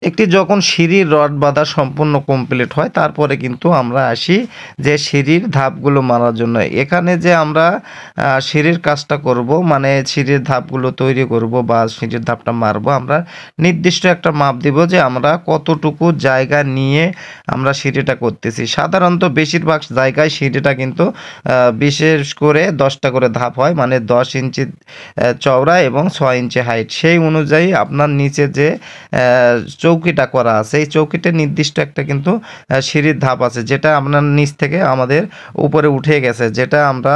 একটি যখন সিঁড়ির রড বাঁধা সম্পূর্ণ কমপ্লিট হয় তারপরে কিন্তু আমরা আসি যে সিঁড়ির ধাপগুলো মারার জন্য। এখানে যে আমরা সিঁড়ির কাজটা করব, মানে সিঁড়ির ধাপগুলো তৈরি করব বা সিঁড়ির ধাপটা মারবো, আমরা নির্দিষ্ট একটা মাপ দিব যে আমরা কতটুকু জায়গা নিয়ে আমরা সিঁড়িটা করতেছি। সাধারণত বেশিরভাগ জায়গায় সিঁড়িটা কিন্তু বিশেষ করে 10টা করে ধাপ হয়, মানে 10 ইঞ্চি চওড়া এবং 6 ইঞ্চি হাইট। সেই অনুযায়ী আপনার নিচে যে চৌকিটা করা আছে, এই চৌকিতে নির্দিষ্ট একটা কিন্তু সিঁড়ির ধাপ আছে, যেটা আপনার নিচ থেকে আমাদের উপরে উঠে গেছে, যেটা আমরা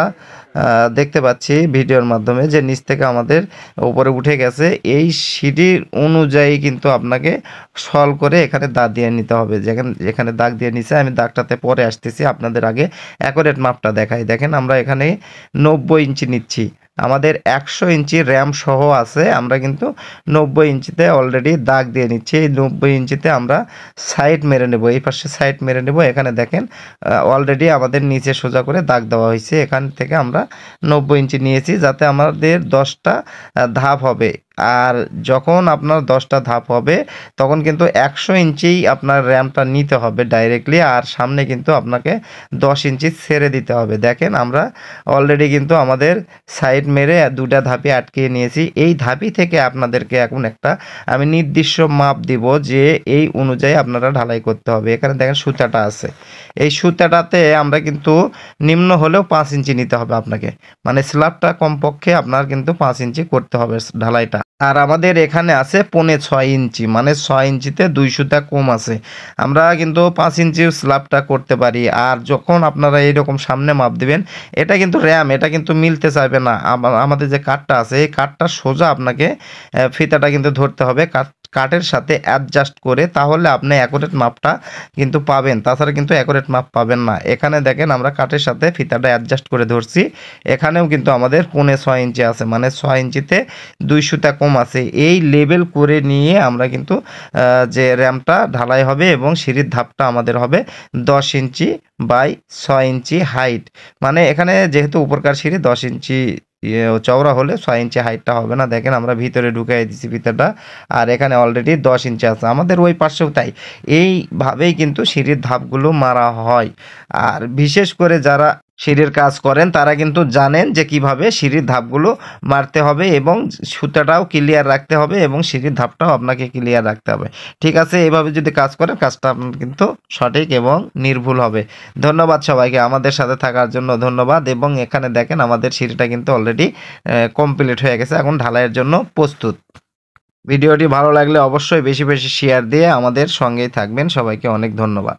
দেখতে পাচ্ছি ভিডিওর মাধ্যমে যে নিচ থেকে আমাদের উপরে উঠে গেছে। এই সিঁড়ির অনুযায়ী কিন্তু আপনাকে সল করে এখানে দাগ দিয়ে নিতে হবে। যেখানে দাগ দিয়ে নিছে, আমি দাগটাতে পরে আসতেছি, আপনাদের আগে অ্যাকুরেট মাপটা দেখাই। দেখেন আমরা এখানে 90 ইঞ্চি নিচ্ছি, আমাদের 100 ইঞ্চি র্যাম সহ আছে, আমরা কিন্তু 90 ইঞ্চিতে অলরেডি দাগ দিয়ে নিচ্ছি। এই 90 ইঞ্চিতে আমরা সাইড মেরে নেব, এই পাশে সাইড মেরে নেব। এখানে দেখেন অলরেডি আমাদের নিচে সোজা করে দাগ দেওয়া হয়েছে। এখান থেকে আমরা 90 ইঞ্চি নিয়েছি, যাতে আমাদের 10টা ধাপ হবে। আর যখন আপনার 10টা ধাপ হবে তখন কিন্তু 100 ইঞ্চি আপনার র্যামটা নিতে হবে ডাইরেক্টলি, আর সামনে কিন্তু আপনাকে 10 ইঞ্চি ছেড়ে দিতে হবে। দেখেন আমরা অলরেডি কিন্তু আমাদের সাইড মেরে 2টা ধাপে আটকিয়ে নিয়েছি। এই ধাপি থেকে আপনাদেরকে এখন একটা আমি নির্দিষ্ট মাপ দিব যে এই অনুযায়ী আপনারা ঢালাই করতে হবে। এখানে দেখেন সুতাটা আছে, এই সুতাটাতে আমরা কিন্তু নিম্ন হলেও 5 ইঞ্চি নিতে হবে আপনাকে, মানে স্ল্যাবটা কমপক্ষে আপনার কিন্তু 5 ইঞ্চি করতে হবে ঢালাইটা। আর আমাদের এখানে আছে 6.5 ইঞ্চি, মানে 6 ইঞ্চিতে 2 সুতা কম আছে। আমরা কিন্তু 5 ইঞ্চি স্ল্যাবটা করতে পারি। আর যখন আপনারা এইরকম সামনে মাপ দিবেন, এটা কিন্তু র্যাম, এটা কিন্তু মিলতে চাইবে না। আমাদের যে কাঠটা আছে, এই কাঠটা সোজা আপনাকে ফিতাটা কিন্তু ধরতে হবে কাঠের সাথে অ্যাডজাস্ট করে, তাহলে আপনি অ্যাকুরেট মাপটা কিন্তু পাবেন, তাছাড়া কিন্তু অ্যাকুরেট মাপ পাবেন না। এখানে দেখেন আমরা কাঠের সাথে ফিতাটা অ্যাডজাস্ট করে ধরছি, এখানেও কিন্তু আমাদের 6.5 ইঞ্চি আছে, মানে 6 ইঞ্চিতে 2 সুতা কম আছে। এই লেবেল করে নিয়ে আমরা কিন্তু যে র্যামটা ঢালাই হবে এবং সিঁড়ির ধাপটা আমাদের হবে 10 ইঞ্চি বাই 6 ইঞ্চি হাইট। মানে এখানে যেহেতু উপরকার সিঁড়ি 10 ইঞ্চি চওড়া হলে 6 ইঞ্চি হাইটটা হবে না। দেখেন আমরা ভিতরে ঢুকাই দিচ্ছি ভিতরটা, আর এখানে অলরেডি 10 ইঞ্চি আছে, আমাদের ওই পাশেও তাই। এইভাবেই কিন্তু সিঁড়ির ধাপগুলো মারা হয়। আর বিশেষ করে যারা সিঁড়ির কাজ করেন তারা কিন্তু জানেন যে কিভাবে সিঁড়ির ধাপগুলো মারতে হবে, এবং সুতাটাও ক্লিয়ার রাখতে হবে এবং সিঁড়ির ধাপটাও আপনাকে ক্লিয়ার রাখতে হবে। ঠিক আছে, এভাবে যদি কাজ করেন কাজটা আপনার কিন্তু সঠিক এবং নির্ভুল হবে। ধন্যবাদ সবাইকে আমাদের সাথে থাকার জন্য, ধন্যবাদ। এবং এখানে দেখেন আমাদের সিঁড়িটা কিন্তু অলরেডি কমপ্লিট হয়ে গেছে, এখন ঢালাইয়ের জন্য প্রস্তুত। ভিডিওটি ভালো লাগলে অবশ্যই বেশি বেশি শেয়ার দিয়ে আমাদের সঙ্গেই থাকবেন। সবাইকে অনেক ধন্যবাদ।